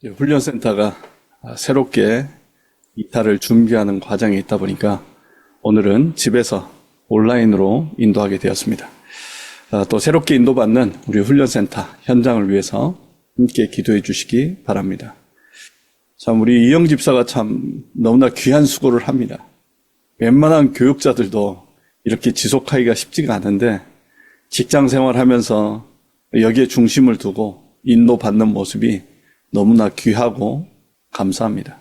훈련센터가 새롭게 이탈을 준비하는 과정에 있다 보니까 오늘은 집에서 온라인으로 인도하게 되었습니다. 또 새롭게 인도받는 우리 훈련센터 현장을 위해서 함께 기도해 주시기 바랍니다. 참 우리 이영 집사가 참 너무나 귀한 수고를 합니다. 웬만한 교육자들도 이렇게 지속하기가 쉽지가 않은데 직장 생활하면서 여기에 중심을 두고 인도받는 모습이 너무나 귀하고 감사합니다.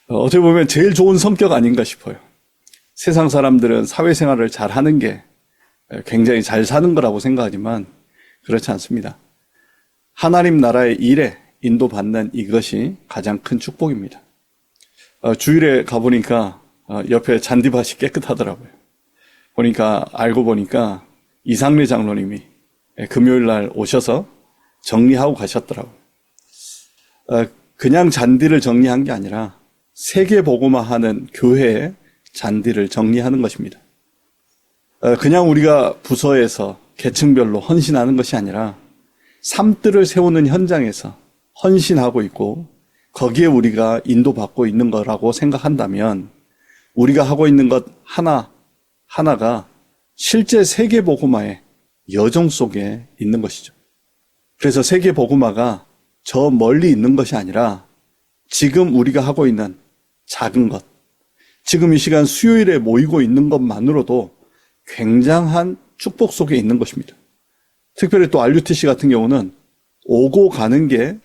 어떻게 보면 제일 좋은 성격 아닌가 싶어요. 세상 사람들은 사회생활을 잘하는 게 굉장히 잘 사는 거라고 생각하지만 그렇지 않습니다. 하나님 나라의 일에 인도받는 이것이 가장 큰 축복입니다. 주일에 가보니까 옆에 잔디밭이 깨끗하더라고요. 알고 보니까 이상래 장로님이 금요일 날 오셔서 정리하고 가셨더라고요. 그냥 잔디를 정리한 게 아니라 세계복음화하는 교회의 잔디를 정리하는 것입니다. 그냥 우리가 부서에서 계층별로 헌신하는 것이 아니라 삶들을 세우는 현장에서 헌신하고 있고 거기에 우리가 인도받고 있는 거라고 생각한다면 우리가 하고 있는 것 하나가 실제 세계복음화의 여정 속에 있는 것이죠. 그래서 세계복음화가 저 멀리 있는 것이 아니라 지금 우리가 하고 있는 작은 것, 지금 이 시간 수요일에 모이고 있는 것만으로도 굉장한 축복 속에 있는 것입니다. 특별히 또 RUTC 같은 경우는 오고 가는 게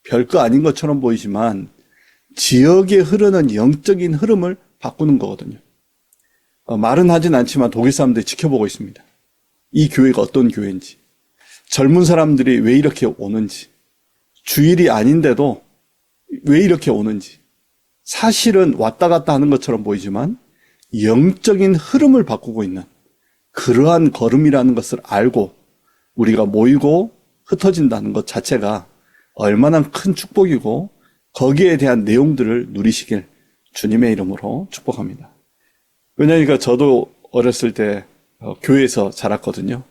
별거 아닌 것처럼 보이지만 지역에 흐르는 영적인 흐름을 바꾸는 거거든요. 말은 하진 않지만 독일 사람들이 지켜보고 있습니다. 이 교회가 어떤 교회인지, 젊은 사람들이 왜 이렇게 오는지, 주일이 아닌데도 왜 이렇게 오는지, 사실은 왔다 갔다 하는 것처럼 보이지만 영적인 흐름을 바꾸고 있는 그러한 걸음이라는 것을 알고 우리가 모이고 흩어진다는 것 자체가 얼마나 큰 축복이고 거기에 대한 내용들을 누리시길 주님의 이름으로 축복합니다. 왜냐하니까 저도 어렸을 때 교회에서 자랐거든요.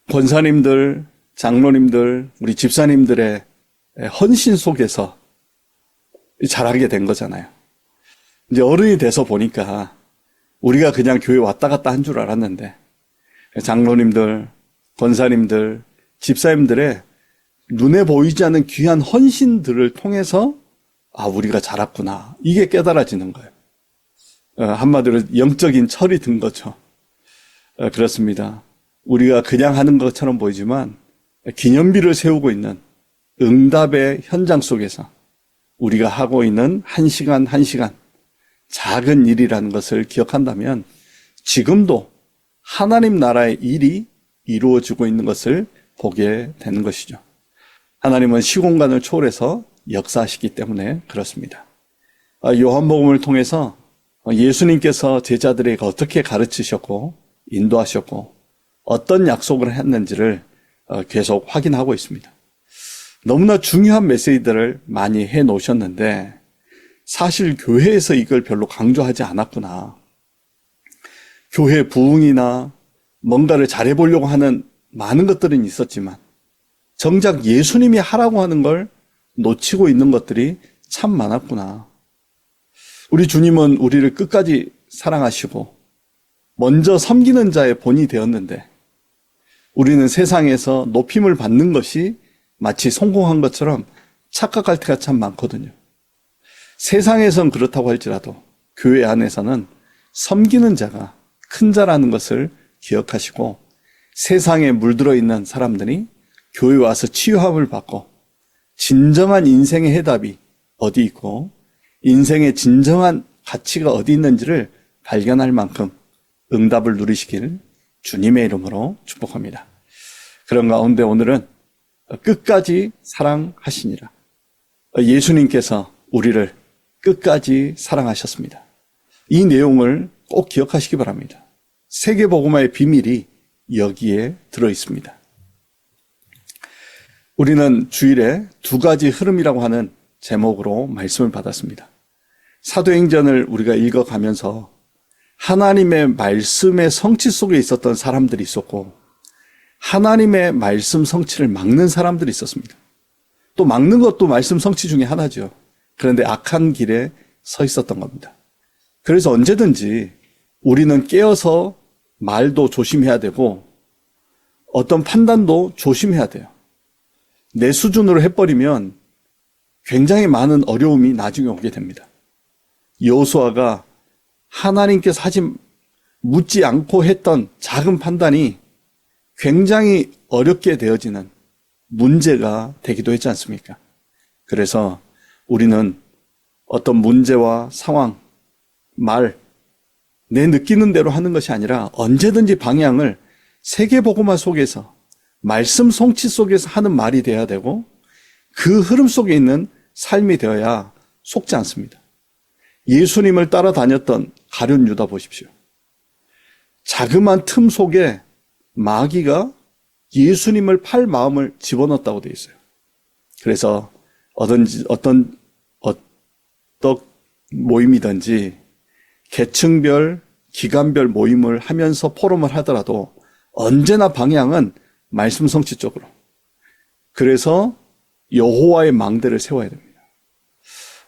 권사님들, 장로님들, 우리 집사님들의 헌신 속에서 자라게 된 거잖아요. 이제 어른이 돼서 보니까 우리가 그냥 교회 왔다 갔다 한 줄 알았는데 장로님들, 권사님들, 집사님들의 눈에 보이지 않는 귀한 헌신들을 통해서 우리가 자랐구나. 이게 깨달아지는 거예요. 한마디로 영적인 철이 든 거죠. 그렇습니다. 우리가 그냥 하는 것처럼 보이지만 기념비를 세우고 있는 응답의 현장 속에서 우리가 하고 있는 한 시간 한 시간 작은 일이라는 것을 기억한다면 지금도 하나님 나라의 일이 이루어지고 있는 것을 보게 되는 것이죠. 하나님은 시공간을 초월해서 역사하시기 때문에 그렇습니다. 요한복음을 통해서 예수님께서 제자들에게 어떻게 가르치셨고 인도하셨고 어떤 약속을 했는지를 계속 확인하고 있습니다. 너무나 중요한 메시지들을 많이 해놓으셨는데 사실 교회에서 이걸 별로 강조하지 않았구나. 교회 부흥이나 뭔가를 잘해보려고 하는 많은 것들은 있었지만 정작 예수님이 하라고 하는 걸 놓치고 있는 것들이 참 많았구나. 우리 주님은 우리를 끝까지 사랑하시고 먼저 섬기는 자의 본이 되었는데 우리는 세상에서 높임을 받는 것이 마치 성공한 것처럼 착각할 때가 참 많거든요. 세상에선 그렇다고 할지라도 교회 안에서는 섬기는 자가 큰 자라는 것을 기억하시고 세상에 물들어 있는 사람들이 교회 와서 치유함을 받고 진정한 인생의 해답이 어디 있고 인생의 진정한 가치가 어디 있는지를 발견할 만큼 응답을 누리시길 주님의 이름으로 축복합니다. 그런 가운데 오늘은 끝까지 사랑하시니라. 예수님께서 우리를 끝까지 사랑하셨습니다. 이 내용을 꼭 기억하시기 바랍니다. 세계복음화의 비밀이 여기에 들어 있습니다. 우리는 주일에 두 가지 흐름이라고 하는 제목으로 말씀을 받았습니다. 사도행전을 우리가 읽어가면서 하나님의 말씀의 성취 속에 있었던 사람들이 있었고 하나님의 말씀 성취를 막는 사람들이 있었습니다. 또 막는 것도 말씀 성취 중에 하나죠. 그런데 악한 길에 서 있었던 겁니다. 그래서 언제든지 우리는 깨어서 말도 조심해야 되고 어떤 판단도 조심해야 돼요. 내 수준으로 해버리면 굉장히 많은 어려움이 나중에 오게 됩니다. 여호수아가 하나님께서 묻지 않고 했던 작은 판단이 굉장히 어렵게 되어지는 문제가 되기도 했지 않습니까? 그래서 우리는 어떤 문제와 상황, 내 느끼는 대로 하는 것이 아니라 언제든지 방향을 세계복음화 속에서 말씀 성취 속에서 하는 말이 되어야 되고 그 흐름 속에 있는 삶이 되어야 속지 않습니다. 예수님을 따라다녔던 가룟 유다 보십시오. 자그마한 틈 속에 마귀가 예수님을 팔 마음을 집어넣었다고 되어 있어요. 그래서 어떤 모임이든지 계층별, 기간별 모임을 하면서 포럼을 하더라도 언제나 방향은 말씀 성취 쪽으로. 그래서 여호와의 망대를 세워야 됩니다.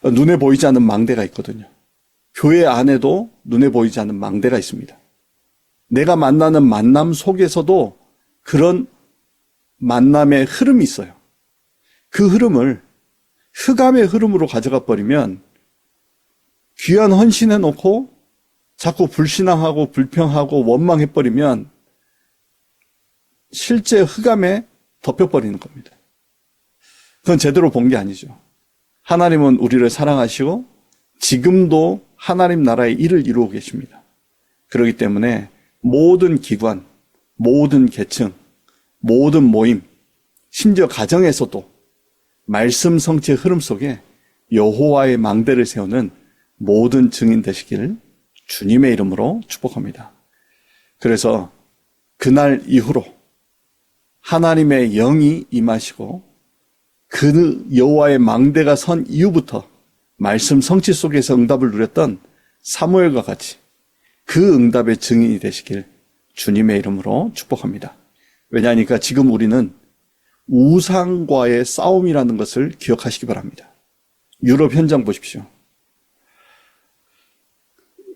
눈에 보이지 않는 망대가 있거든요. 교회 안에도 눈에 보이지 않는 망대가 있습니다. 내가 만나는 만남 속에서도 그런 만남의 흐름이 있어요. 그 흐름을 흑암의 흐름으로 가져가 버리면 귀한 헌신해놓고 자꾸 불신앙하고 불평하고 원망해버리면 실제 흑암에 덮여버리는 겁니다. 그건 제대로 본 게 아니죠. 하나님은 우리를 사랑하시고 지금도 하나님 나라의 일을 이루고 계십니다. 그렇기 때문에 모든 기관, 모든 계층, 모든 모임, 심지어 가정에서도 말씀 성취의 흐름 속에 여호와의 망대를 세우는 모든 증인 되시기를 주님의 이름으로 축복합니다. 그래서 그날 이후로 하나님의 영이 임하시고 그 여호와의 망대가 선 이후부터 말씀 성취 속에서 응답을 누렸던 사무엘과 같이 그 응답의 증인이 되시길 주님의 이름으로 축복합니다. 왜냐하니까 지금 우리는 우상과의 싸움이라는 것을 기억하시기 바랍니다. 유럽 현장 보십시오.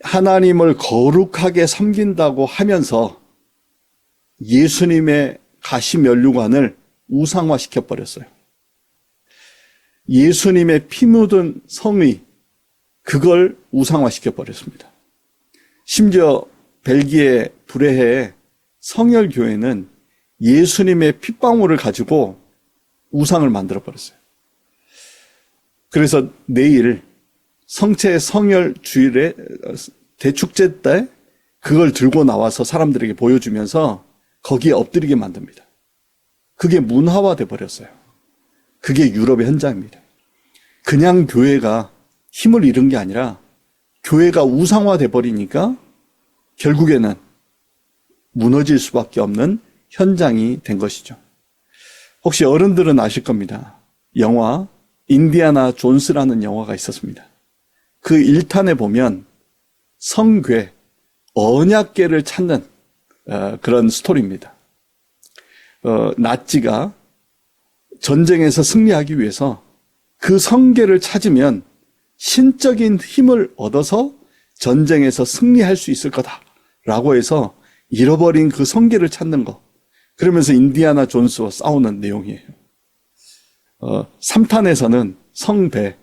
하나님을 거룩하게 섬긴다고 하면서 예수님의 가시면류관을 우상화시켜버렸어요. 예수님의 피 묻은 성의, 그걸 우상화시켜버렸습니다. 심지어 벨기에 브레헤의 성혈교회는 예수님의 핏방울을 가지고 우상을 만들어버렸어요. 그래서 내일 성체 성혈 주일에 대축제 때 그걸 들고 나와서 사람들에게 보여주면서 거기에 엎드리게 만듭니다. 그게 문화화돼 버렸어요. 그게 유럽의 현장입니다. 그냥 교회가 힘을 잃은 게 아니라 교회가 우상화돼 버리니까 결국에는 무너질 수밖에 없는 현장이 된 것이죠. 혹시 어른들은 아실 겁니다. 영화 인디아나 존스라는 영화가 있었습니다. 그 1탄에 보면 성궤, 언약궤를 찾는 그런 스토리입니다. 나치가 전쟁에서 승리하기 위해서 그 성궤를 찾으면 신적인 힘을 얻어서 전쟁에서 승리할 수 있을 거다라고 해서 잃어버린 그 성궤를 찾는 것. 그러면서 인디아나 존스와 싸우는 내용이에요. 3탄에서는 성배,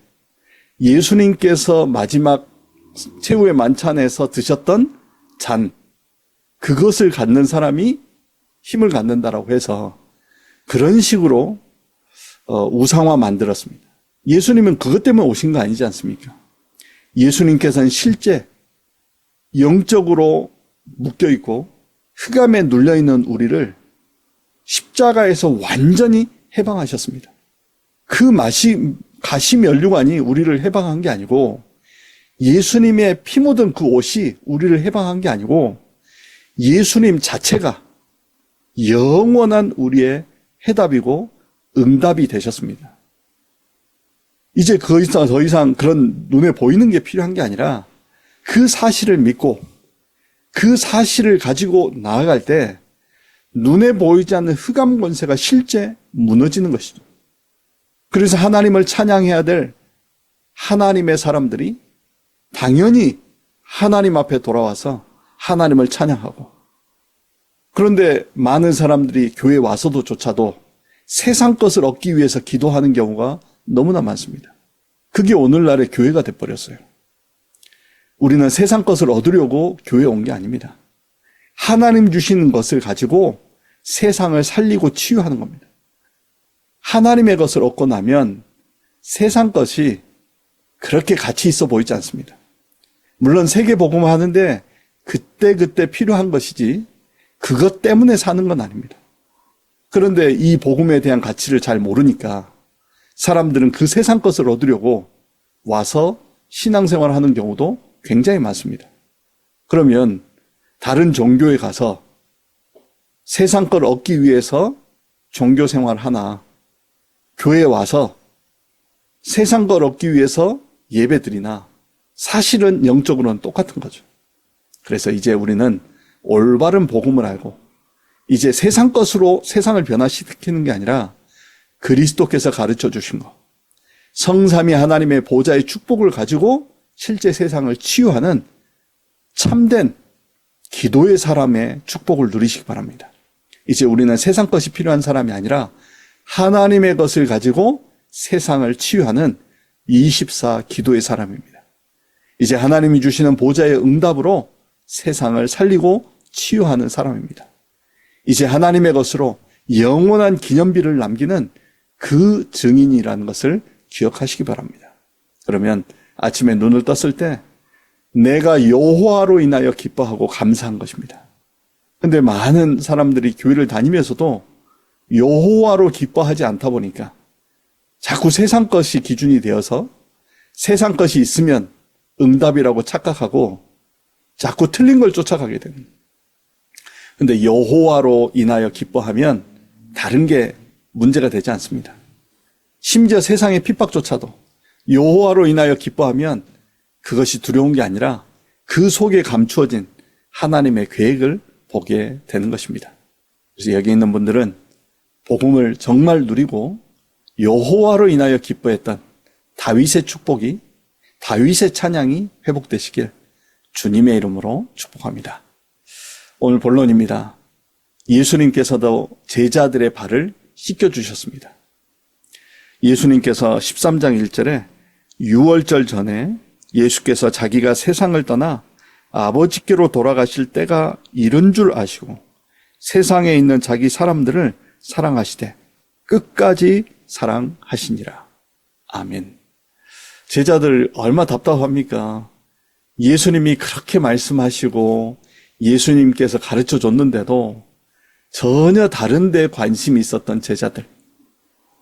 예수님께서 마지막 최후의 만찬에서 드셨던 잔, 그것을 갖는 사람이 힘을 갖는다라고 해서 그런 식으로 우상화 만들었습니다. 예수님은 그것 때문에 오신 거 아니지 않습니까? 예수님께서는 실제 영적으로 묶여있고 흑암에 눌려있는 우리를 십자가에서 완전히 해방하셨습니다. 그 가시면류관이 우리를 해방한 게 아니고 예수님의 피 묻은 그 옷이 우리를 해방한 게 아니고 예수님 자체가 영원한 우리의 해답이고 응답이 되셨습니다. 이제 더 이상 그런 눈에 보이는 게 필요한 게 아니라 그 사실을 믿고 그 사실을 가지고 나아갈 때 눈에 보이지 않는 흑암 권세가 실제 무너지는 것이죠. 그래서 하나님을 찬양해야 될 하나님의 사람들이 당연히 하나님 앞에 돌아와서 하나님을 찬양하고, 그런데 많은 사람들이 교회에 와서도조차도 세상 것을 얻기 위해서 기도하는 경우가 너무나 많습니다. 그게 오늘날의 교회가 돼버렸어요. 우리는 세상 것을 얻으려고 교회에 온 게 아닙니다. 하나님 주시는 것을 가지고 세상을 살리고 치유하는 겁니다. 하나님의 것을 얻고 나면 세상 것이 그렇게 가치 있어 보이지 않습니다. 물론 세계복음을 하는데 그때그때 필요한 것이지 그것 때문에 사는 건 아닙니다. 그런데 이 복음에 대한 가치를 잘 모르니까 사람들은 그 세상 것을 얻으려고 와서 신앙생활을 하는 경우도 굉장히 많습니다. 그러면 다른 종교에 가서 세상 걸 얻기 위해서 종교 생활을 하나, 교회에 와서 세상 걸 얻기 위해서 예배드리나, 사실은 영적으로는 똑같은 거죠. 그래서 이제 우리는 올바른 복음을 알고 이제 세상 것으로 세상을 변화시키는 게 아니라 그리스도께서 가르쳐 주신 것, 성삼위 하나님의 보좌의 축복을 가지고 실제 세상을 치유하는 참된 기도의 사람의 축복을 누리시기 바랍니다. 이제 우리는 세상 것이 필요한 사람이 아니라 하나님의 것을 가지고 세상을 치유하는 24 기도의 사람입니다. 이제 하나님이 주시는 보좌의 응답으로 세상을 살리고 치유하는 사람입니다. 이제 하나님의 것으로 영원한 기념비를 남기는 그 증인이라는 것을 기억하시기 바랍니다. 그러면 아침에 눈을 떴을 때 내가 여호와로 인하여 기뻐하고 감사한 것입니다. 근데 많은 사람들이 교회를 다니면서도 여호와로 기뻐하지 않다 보니까 자꾸 세상 것이 기준이 되어서 세상 것이 있으면 응답이라고 착각하고 자꾸 틀린 걸 쫓아가게 됩니다. 근데 여호와로 인하여 기뻐하면 다른 게 문제가 되지 않습니다. 심지어 세상의 핍박조차도 여호와로 인하여 기뻐하면 그것이 두려운 게 아니라 그 속에 감추어진 하나님의 계획을 보게 되는 것입니다. 그래서 여기 있는 분들은 복음을 정말 누리고 여호와로 인하여 기뻐했던 다윗의 축복이, 다윗의 찬양이 회복되시길 주님의 이름으로 축복합니다. 오늘 본론입니다. 예수님께서도 제자들의 발을 씻겨주셨습니다. 예수님께서 13장 1절에 유월절 전에 예수께서 자기가 세상을 떠나 아버지께로 돌아가실 때가 이른 줄 아시고 세상에 있는 자기 사람들을 사랑하시되 끝까지 사랑하시니라. 아멘. 제자들 얼마 답답합니까? 예수님이 그렇게 말씀하시고 예수님께서 가르쳐 줬는데도 전혀 다른 데 관심이 있었던 제자들.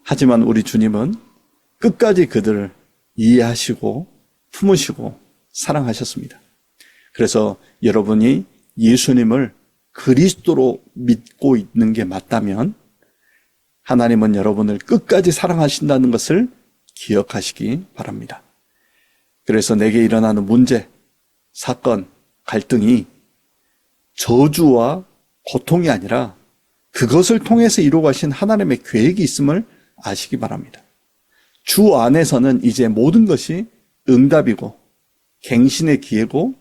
하지만 우리 주님은 끝까지 그들을 이해하시고 품으시고 사랑하셨습니다. 그래서 여러분이 예수님을 그리스도로 믿고 있는 게 맞다면 하나님은 여러분을 끝까지 사랑하신다는 것을 기억하시기 바랍니다. 그래서 내게 일어나는 문제, 사건, 갈등이 저주와 고통이 아니라 그것을 통해서 이루어 가신 하나님의 계획이 있음을 아시기 바랍니다. 주 안에서는 이제 모든 것이 응답이고 갱신의 기회고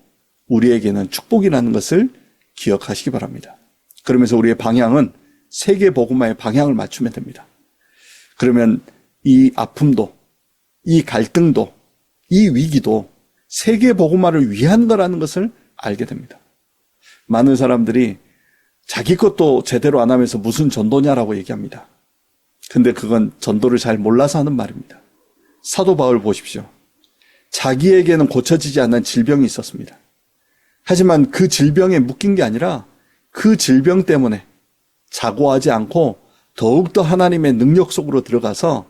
우리에게는 축복이라는 것을 기억하시기 바랍니다. 그러면서 우리의 방향은 세계 복음화의 방향을 맞추면 됩니다. 그러면 이 아픔도, 이 갈등도, 이 위기도 세계 복음화를 위한 거라는 것을 알게 됩니다. 많은 사람들이 자기 것도 제대로 안 하면서 무슨 전도냐라고 얘기합니다. 근데 그건 전도를 잘 몰라서 하는 말입니다. 사도 바울 보십시오. 자기에게는 고쳐지지 않는 질병이 있었습니다. 하지만 그 질병에 묶인 게 아니라 그 질병 때문에 자고하지 않고 더욱더 하나님의 능력 속으로 들어가서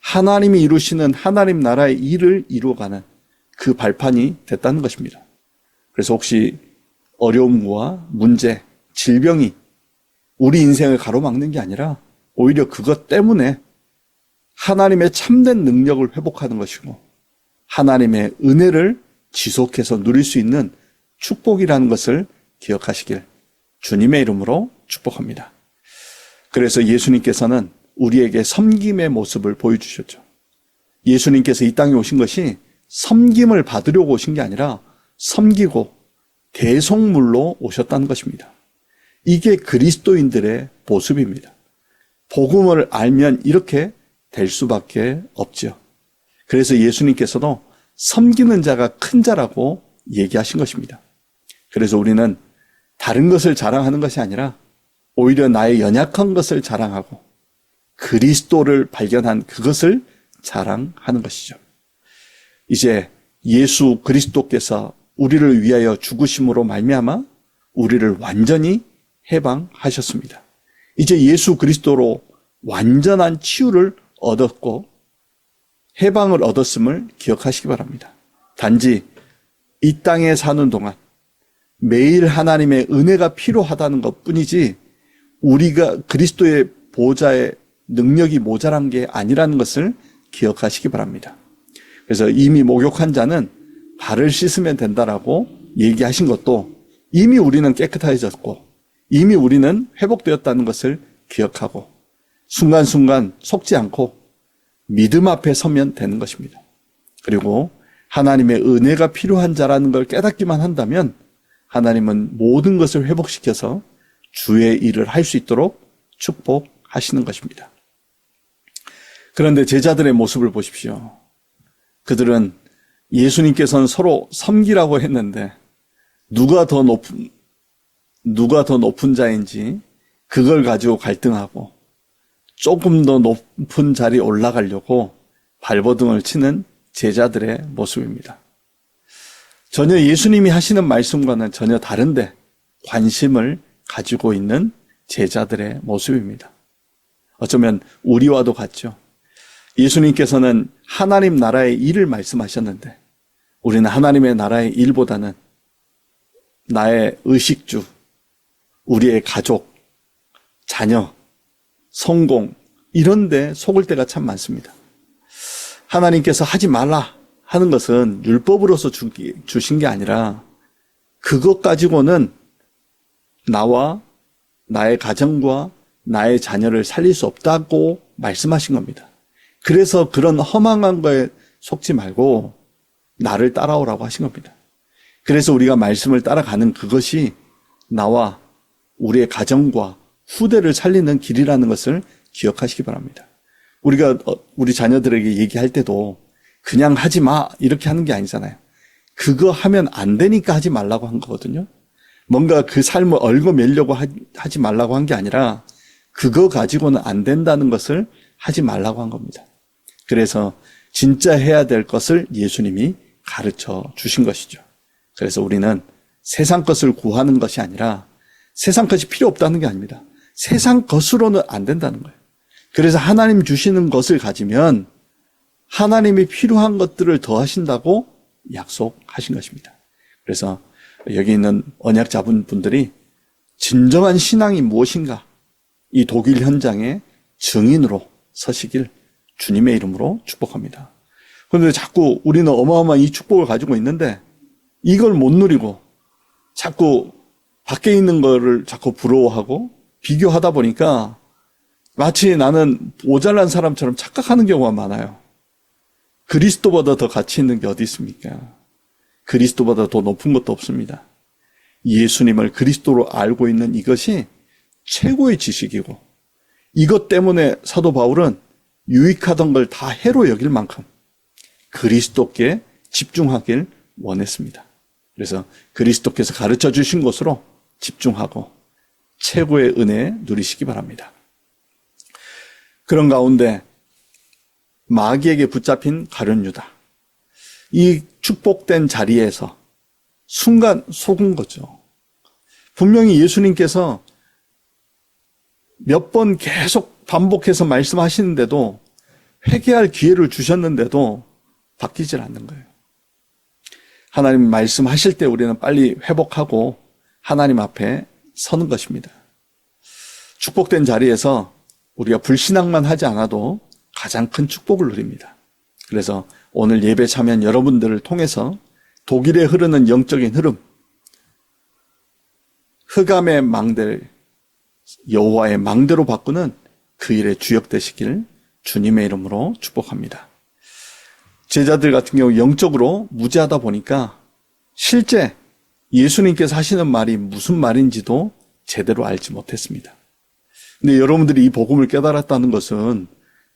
하나님이 이루시는 하나님 나라의 일을 이루어가는 그 발판이 됐다는 것입니다. 그래서 혹시 어려움과 문제, 질병이 우리 인생을 가로막는 게 아니라 오히려 그것 때문에 하나님의 참된 능력을 회복하는 것이고 하나님의 은혜를 지속해서 누릴 수 있는 축복이라는 것을 기억하시길 주님의 이름으로 축복합니다. 그래서 예수님께서는 우리에게 섬김의 모습을 보여주셨죠. 예수님께서 이 땅에 오신 것이 섬김을 받으려고 오신 게 아니라 섬기고 대속물로 오셨다는 것입니다. 이게 그리스도인들의 모습입니다. 복음을 알면 이렇게 될 수밖에 없죠. 그래서 예수님께서도 섬기는 자가 큰 자라고 얘기하신 것입니다. 그래서 우리는 다른 것을 자랑하는 것이 아니라 오히려 나의 연약한 것을 자랑하고 그리스도를 발견한 그것을 자랑하는 것이죠. 이제 예수 그리스도께서 우리를 위하여 죽으심으로 말미암아 우리를 완전히 해방하셨습니다. 이제 예수 그리스도로 완전한 치유를 얻었고 해방을 얻었음을 기억하시기 바랍니다. 단지 이 땅에 사는 동안 매일 하나님의 은혜가 필요하다는 것뿐이지 우리가 그리스도의 보좌의 능력이 모자란 게 아니라는 것을 기억하시기 바랍니다. 그래서 이미 목욕한 자는 발을 씻으면 된다라고 얘기하신 것도 이미 우리는 깨끗해졌고 이미 우리는 회복되었다는 것을 기억하고 순간순간 속지 않고 믿음 앞에 서면 되는 것입니다. 그리고 하나님의 은혜가 필요한 자라는 걸 깨닫기만 한다면 하나님은 모든 것을 회복시켜서 주의 일을 할 수 있도록 축복하시는 것입니다. 그런데 제자들의 모습을 보십시오. 그들은 예수님께서는 서로 섬기라고 했는데 누가 더 높은 자인지 그걸 가지고 갈등하고 조금 더 높은 자리에 올라가려고 발버둥을 치는 제자들의 모습입니다. 전혀 예수님이 하시는 말씀과는 전혀 다른데 관심을 가지고 있는 제자들의 모습입니다. 어쩌면 우리와도 같죠. 예수님께서는 하나님 나라의 일을 말씀하셨는데 우리는 하나님의 나라의 일보다는 나의 의식주, 우리의 가족, 자녀, 성공 이런 데 속을 때가 참 많습니다. 하나님께서 하지 말라 하는 것은 율법으로서 주신 게 아니라 그것 가지고는 나와 나의 가정과 나의 자녀를 살릴 수 없다고 말씀하신 겁니다. 그래서 그런 허망한 거에 속지 말고 나를 따라오라고 하신 겁니다. 그래서 우리가 말씀을 따라가는 그것이 나와 우리의 가정과 후대를 살리는 길이라는 것을 기억하시기 바랍니다. 우리가 우리 자녀들에게 얘기할 때도 그냥 하지 마 이렇게 하는 게 아니잖아요. 그거 하면 안 되니까 하지 말라고 한 거거든요. 뭔가 그 삶을 얽어매려고 하지 말라고 한 게 아니라 그거 가지고는 안 된다는 것을 하지 말라고 한 겁니다. 그래서 진짜 해야 될 것을 예수님이 가르쳐 주신 것이죠. 그래서 우리는 세상 것을 구하는 것이 아니라 세상 것이 필요 없다는 게 아닙니다. 세상 것으로는 안 된다는 거예요. 그래서 하나님 주시는 것을 가지면 하나님이 필요한 것들을 더하신다고 약속하신 것입니다. 그래서 여기 있는 언약자분들이 진정한 신앙이 무엇인가 이 독일 현장의 증인으로 서시길 주님의 이름으로 축복합니다. 그런데 자꾸 우리는 어마어마한 이 축복을 가지고 있는데 이걸 못 누리고 자꾸 밖에 있는 거를 자꾸 부러워하고 비교하다 보니까 마치 나는 모자란 사람처럼 착각하는 경우가 많아요. 그리스도보다 더 가치 있는 게 어디 있습니까? 그리스도보다 더 높은 것도 없습니다. 예수님을 그리스도로 알고 있는 이것이 최고의 지식이고 이것 때문에 사도 바울은 유익하던 걸 다 해로 여길 만큼 그리스도께 집중하길 원했습니다. 그래서 그리스도께서 가르쳐 주신 것으로 집중하고 최고의 은혜 누리시기 바랍니다. 그런 가운데 마귀에게 붙잡힌 가룟 유다. 이 축복된 자리에서 순간 속은 거죠. 분명히 예수님께서 몇 번 계속 반복해서 말씀하시는데도 회개할 기회를 주셨는데도 바뀌질 않는 거예요. 하나님 말씀하실 때 우리는 빨리 회복하고 하나님 앞에 서는 것입니다. 축복된 자리에서 우리가 불신앙만 하지 않아도 가장 큰 축복을 누립니다. 그래서 오늘 예배 참여한 여러분들을 통해서 독일에 흐르는 영적인 흐름, 흑암의 망대를 여호와의 망대로 바꾸는 그 일에 주역되시길 주님의 이름으로 축복합니다. 제자들 같은 경우 영적으로 무지하다 보니까 실제 예수님께서 하시는 말이 무슨 말인지도 제대로 알지 못했습니다. 근데 여러분들이 이 복음을 깨달았다는 것은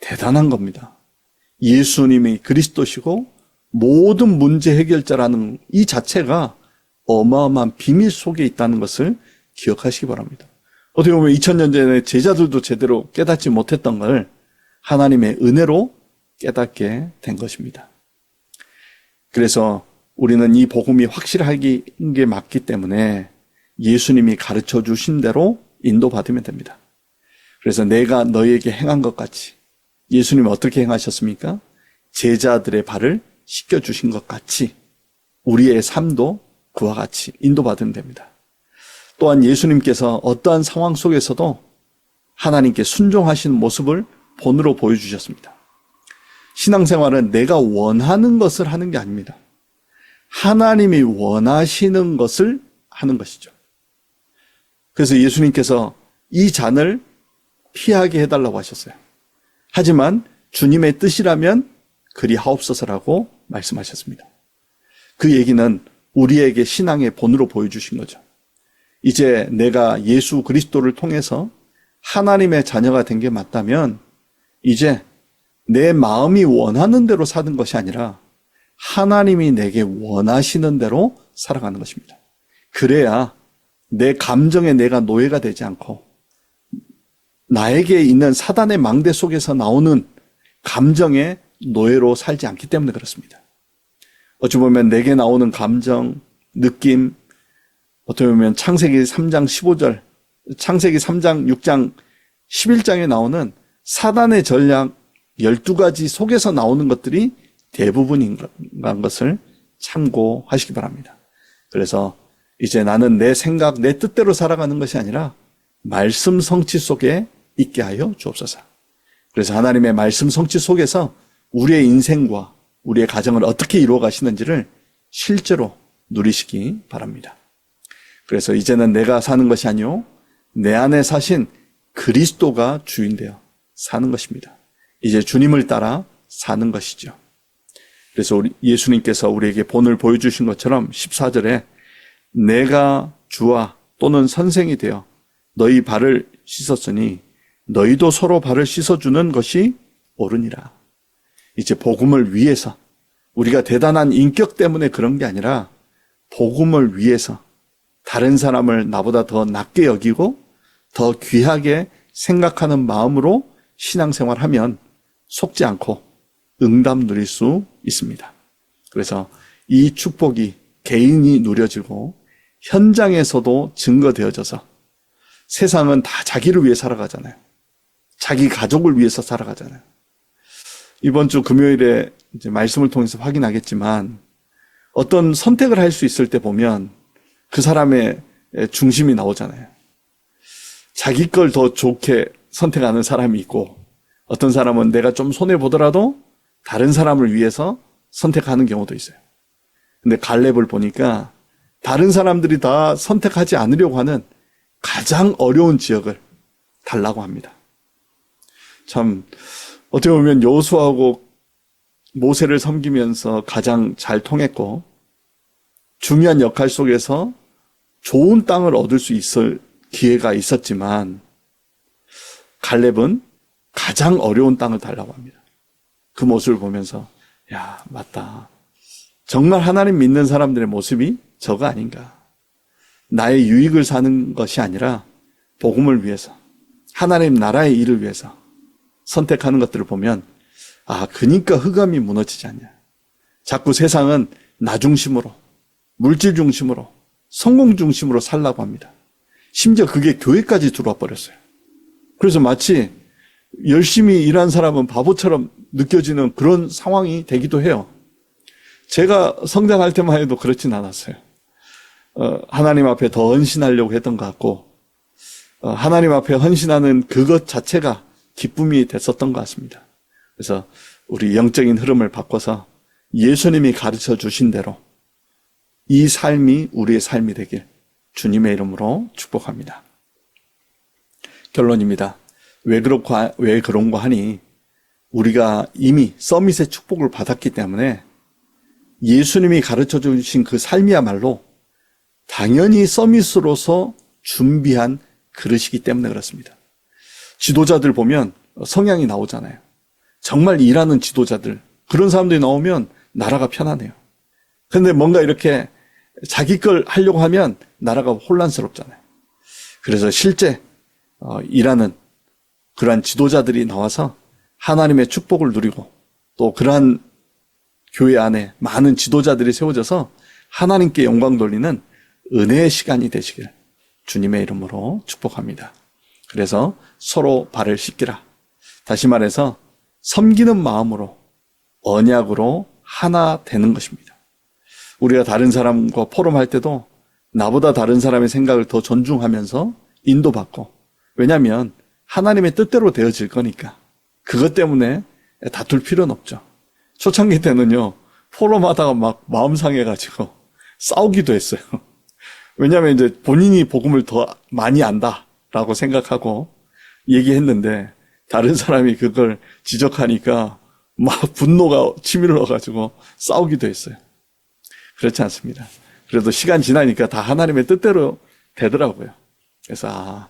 대단한 겁니다. 예수님이 그리스도시고 모든 문제 해결자라는 이 자체가 어마어마한 비밀 속에 있다는 것을 기억하시기 바랍니다. 어떻게 보면 2000년 전에 제자들도 제대로 깨닫지 못했던 걸 하나님의 은혜로 깨닫게 된 것입니다. 그래서 우리는 이 복음이 확실하게 맞기 때문에 예수님이 가르쳐 주신 대로 인도받으면 됩니다. 그래서 내가 너희에게 행한 것 같이, 예수님이 어떻게 행하셨습니까? 제자들의 발을 씻겨주신 것 같이 우리의 삶도 그와 같이 인도받으면 됩니다. 또한 예수님께서 어떠한 상황 속에서도 하나님께 순종하시는 모습을 본으로 보여주셨습니다. 신앙생활은 내가 원하는 것을 하는 게 아닙니다. 하나님이 원하시는 것을 하는 것이죠. 그래서 예수님께서 이 잔을 피하게 해달라고 하셨어요. 하지만 주님의 뜻이라면 그리 하옵소서라고 말씀하셨습니다. 그 얘기는 우리에게 신앙의 본으로 보여주신 거죠. 이제 내가 예수 그리스도를 통해서 하나님의 자녀가 된 게 맞다면 이제 내 마음이 원하는 대로 사는 것이 아니라 하나님이 내게 원하시는 대로 살아가는 것입니다. 그래야 내 감정에 내가 노예가 되지 않고 나에게 있는 사단의 망대 속에서 나오는 감정의 노예로 살지 않기 때문에 그렇습니다. 어찌 보면 내게 나오는 감정, 느낌, 어떻게 보면 창세기 3장 15절, 창세기 3장, 6장, 11장에 나오는 사단의 전략 12가지 속에서 나오는 것들이 대부분인 것을 참고하시기 바랍니다. 그래서 이제 나는 내 생각, 내 뜻대로 살아가는 것이 아니라 말씀 성취 속에 있게 하여 주옵소서. 그래서 하나님의 말씀 성취 속에서 우리의 인생과 우리의 가정을 어떻게 이루어 가시는지를 실제로 누리시기 바랍니다. 그래서 이제는 내가 사는 것이 아니요 내 안에 사신 그리스도가 주인되어 사는 것입니다. 이제 주님을 따라 사는 것이죠. 그래서 예수님께서 우리에게 본을 보여주신 것처럼 14절에 내가 주와 또는 선생이 되어 너희 발을 씻었으니 너희도 서로 발을 씻어주는 것이 옳으니라. 이제 복음을 위해서 우리가 대단한 인격 때문에 그런 게 아니라 복음을 위해서 다른 사람을 나보다 더 낮게 여기고 더 귀하게 생각하는 마음으로 신앙생활하면 속지 않고 응답 누릴 수 있습니다. 그래서 이 축복이 개인이 누려지고 현장에서도 증거되어져서 세상은 다 자기를 위해 살아가잖아요. 자기 가족을 위해서 살아가잖아요. 이번 주 금요일에 이제 말씀을 통해서 확인하겠지만 어떤 선택을 할 수 있을 때 보면 그 사람의 중심이 나오잖아요. 자기 걸 더 좋게 선택하는 사람이 있고 어떤 사람은 내가 좀 손해보더라도 다른 사람을 위해서 선택하는 경우도 있어요. 근데 갈렙을 보니까 다른 사람들이 다 선택하지 않으려고 하는 가장 어려운 지역을 달라고 합니다. 참 어떻게 보면 여호수아하고 모세를 섬기면서 가장 잘 통했고 중요한 역할 속에서 좋은 땅을 얻을 수 있을 기회가 있었지만 갈렙은 가장 어려운 땅을 달라고 합니다. 그 모습을 보면서 야 맞다. 정말 하나님 믿는 사람들의 모습이 저거 아닌가. 나의 유익을 사는 것이 아니라 복음을 위해서 하나님 나라의 일을 위해서 선택하는 것들을 보면 그러니까 흑암이 무너지지 않냐. 자꾸 세상은 나 중심으로 물질 중심으로 성공 중심으로 살라고 합니다. 심지어 그게 교회까지 들어와 버렸어요. 그래서 마치 열심히 일한 사람은 바보처럼 느껴지는 그런 상황이 되기도 해요. 제가 성장할 때만 해도 그렇진 않았어요. 하나님 앞에 더 헌신하려고 했던 것 같고 하나님 앞에 헌신하는 그것 자체가 기쁨이 됐었던 것 같습니다. 그래서 우리 영적인 흐름을 바꿔서 예수님이 가르쳐 주신 대로 이 삶이 우리의 삶이 되길 주님의 이름으로 축복합니다. 결론입니다. 왜 그런가 하니 우리가 이미 서밋의 축복을 받았기 때문에 예수님이 가르쳐 주신 그 삶이야말로 당연히 서밋으로서 준비한 그릇이기 때문에 그렇습니다. 지도자들 보면 성향이 나오잖아요. 정말 일하는 지도자들, 그런 사람들이 나오면 나라가 편하네요. 그런데 뭔가 이렇게 자기 걸 하려고 하면 나라가 혼란스럽잖아요. 그래서 실제 일하는 그러한 지도자들이 나와서 하나님의 축복을 누리고 또 그러한 교회 안에 많은 지도자들이 세워져서 하나님께 영광 돌리는 은혜의 시간이 되시길 주님의 이름으로 축복합니다. 그래서 서로 발을 씻기라. 다시 말해서 섬기는 마음으로 언약으로 하나 되는 것입니다. 우리가 다른 사람과 포럼할 때도 나보다 다른 사람의 생각을 더 존중하면서 인도받고, 왜냐하면 하나님의 뜻대로 되어질 거니까 그것 때문에 다툴 필요는 없죠. 초창기 때는요, 포럼하다가 막 마음 상해가지고 싸우기도 했어요. 왜냐하면 이제 본인이 복음을 더 많이 안다라고 생각하고 얘기했는데 다른 사람이 그걸 지적하니까 막 분노가 치밀러가지고 싸우기도 했어요. 그렇지 않습니다. 그래도 시간 지나니까 다 하나님의 뜻대로 되더라고요. 그래서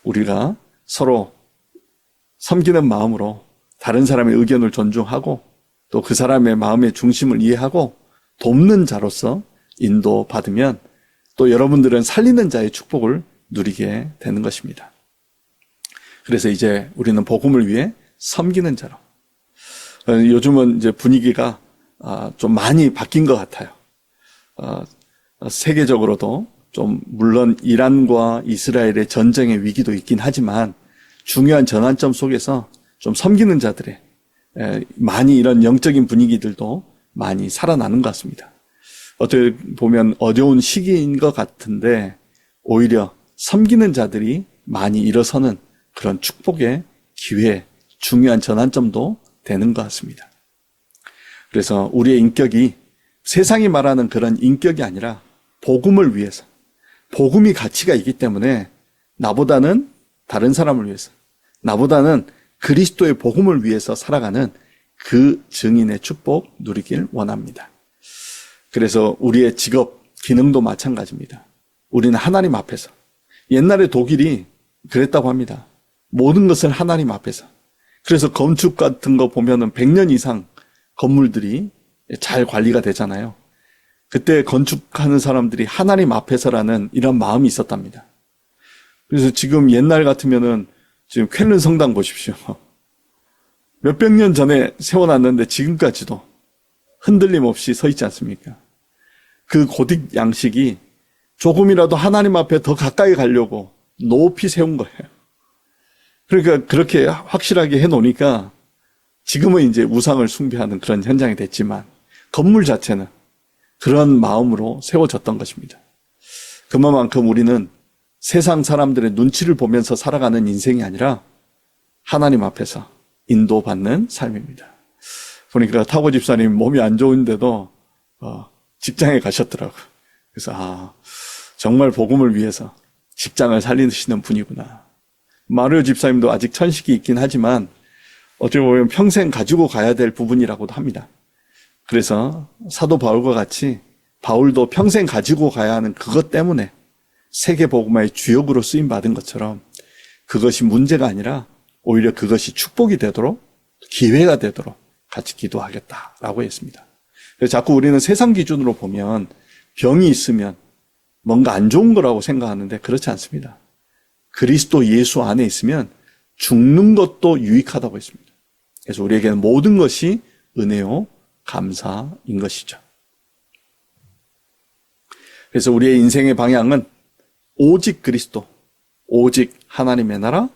우리가 서로 섬기는 마음으로 다른 사람의 의견을 존중하고 또 그 사람의 마음의 중심을 이해하고 돕는 자로서 인도받으면 또 여러분들은 살리는 자의 축복을 누리게 되는 것입니다. 그래서 이제 우리는 복음을 위해 섬기는 자로. 요즘은 이제 분위기가 좀 많이 바뀐 것 같아요. 세계적으로도 좀 물론 이란과 이스라엘의 전쟁의 위기도 있긴 하지만 중요한 전환점 속에서 좀 섬기는 자들의 많이 이런 영적인 분위기들도 많이 살아나는 것 같습니다. 어떻게 보면 어려운 시기인 것 같은데 오히려 섬기는 자들이 많이 일어서는 그런 축복의 기회, 중요한 전환점도 되는 것 같습니다. 그래서 우리의 인격이 세상이 말하는 그런 인격이 아니라 복음을 위해서, 복음이 가치가 있기 때문에 나보다는 다른 사람을 위해서, 나보다는 그리스도의 복음을 위해서 살아가는 그 증인의 축복 누리길 원합니다. 그래서 우리의 직업, 기능도 마찬가지입니다. 우리는 하나님 앞에서, 옛날에 독일이 그랬다고 합니다. 모든 것을 하나님 앞에서. 그래서 건축 같은 거 보면은 100년 이상 건물들이 잘 관리가 되잖아요. 그때 건축하는 사람들이 하나님 앞에서라는 이런 마음이 있었답니다. 그래서 지금 옛날 같으면은 지금 쾰른 성당 보십시오. 몇백 년 전에 세워놨는데 지금까지도 흔들림 없이 서 있지 않습니까? 그 고딕 양식이 조금이라도 하나님 앞에 더 가까이 가려고 높이 세운 거예요. 그러니까 그렇게 확실하게 해놓으니까 지금은 이제 우상을 숭배하는 그런 현장이 됐지만 건물 자체는 그런 마음으로 세워졌던 것입니다. 그만큼 우리는 세상 사람들의 눈치를 보면서 살아가는 인생이 아니라 하나님 앞에서 인도받는 삶입니다. 보니까 타고 집사님 몸이 안 좋은데도 직장에 가셨더라고요. 그래서 정말 복음을 위해서 직장을 살리시는 분이구나. 마르오 집사님도 아직 천식이 있긴 하지만 어떻게 보면 평생 가지고 가야 될 부분이라고도 합니다. 그래서 사도 바울과 같이 바울도 평생 가지고 가야 하는 그것 때문에 세계 복음화의 주역으로 쓰임 받은 것처럼 그것이 문제가 아니라 오히려 그것이 축복이 되도록 기회가 되도록 같이 기도하겠다라고 했습니다. 그래서 자꾸 우리는 세상 기준으로 보면 병이 있으면 뭔가 안 좋은 거라고 생각하는데 그렇지 않습니다. 그리스도 예수 안에 있으면 죽는 것도 유익하다고 했습니다. 그래서 우리에게는 모든 것이 은혜요 감사인 것이죠. 그래서 우리의 인생의 방향은 오직 그리스도, 오직 하나님의 나라,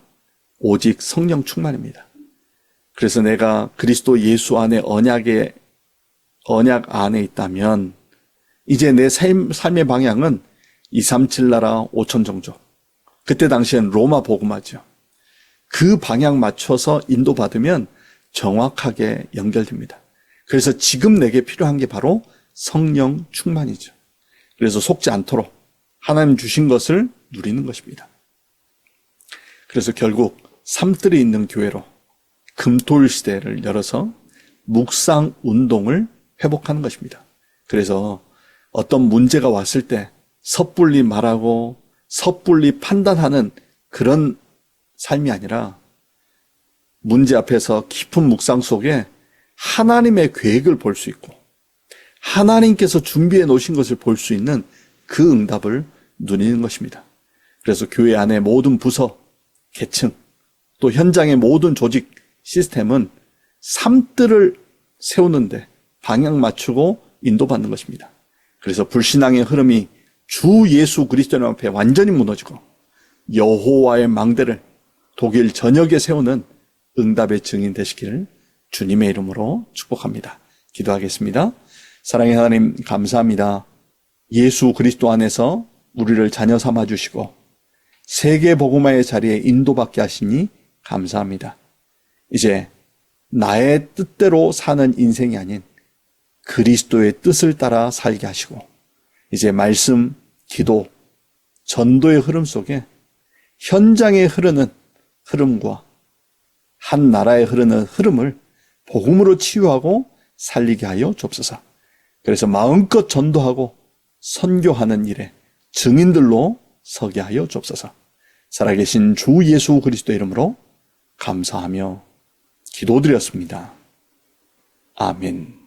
오직 성령 충만입니다. 그래서 내가 그리스도 예수 안에 언약 안에 있다면 이제 내 삶의 방향은 237 나라 5천 종족. 그때 당시엔 로마 복음화죠. 그 방향 맞춰서 인도받으면 정확하게 연결됩니다. 그래서 지금 내게 필요한 게 바로 성령 충만이죠. 그래서 속지 않도록 하나님 주신 것을 누리는 것입니다. 그래서 결국 삶들이 있는 교회로 금토일 시대를 열어서 묵상 운동을 회복하는 것입니다. 그래서 어떤 문제가 왔을 때 섣불리 말하고 섣불리 판단하는 그런 삶이 아니라 문제 앞에서 깊은 묵상 속에 하나님의 계획을 볼 수 있고 하나님께서 준비해 놓으신 것을 볼 수 있는 그 응답을 누리는 것입니다. 그래서 교회 안의 모든 부서, 계층, 또 현장의 모든 조직, 시스템은 삶들을 세우는데 방향 맞추고 인도받는 것입니다. 그래서 불신앙의 흐름이 주 예수 그리스도님 앞에 완전히 무너지고 여호와의 망대를 독일 전역에 세우는 응답의 증인 되시기를 주님의 이름으로 축복합니다. 기도하겠습니다. 사랑의 하나님 감사합니다. 예수 그리스도 안에서 우리를 자녀 삼아 주시고 세계 복음화의 자리에 인도받게 하시니 감사합니다. 이제 나의 뜻대로 사는 인생이 아닌 그리스도의 뜻을 따라 살게 하시고 이제 말씀, 기도, 전도의 흐름 속에 현장에 흐르는 흐름과 한 나라에 흐르는 흐름을 복음으로 치유하고 살리게 하여 주옵소서. 그래서 마음껏 전도하고 선교하는 일에 증인들로 서게 하여 주옵소서. 살아계신 주 예수 그리스도 이름으로 감사하며 기도드렸습니다. 아멘.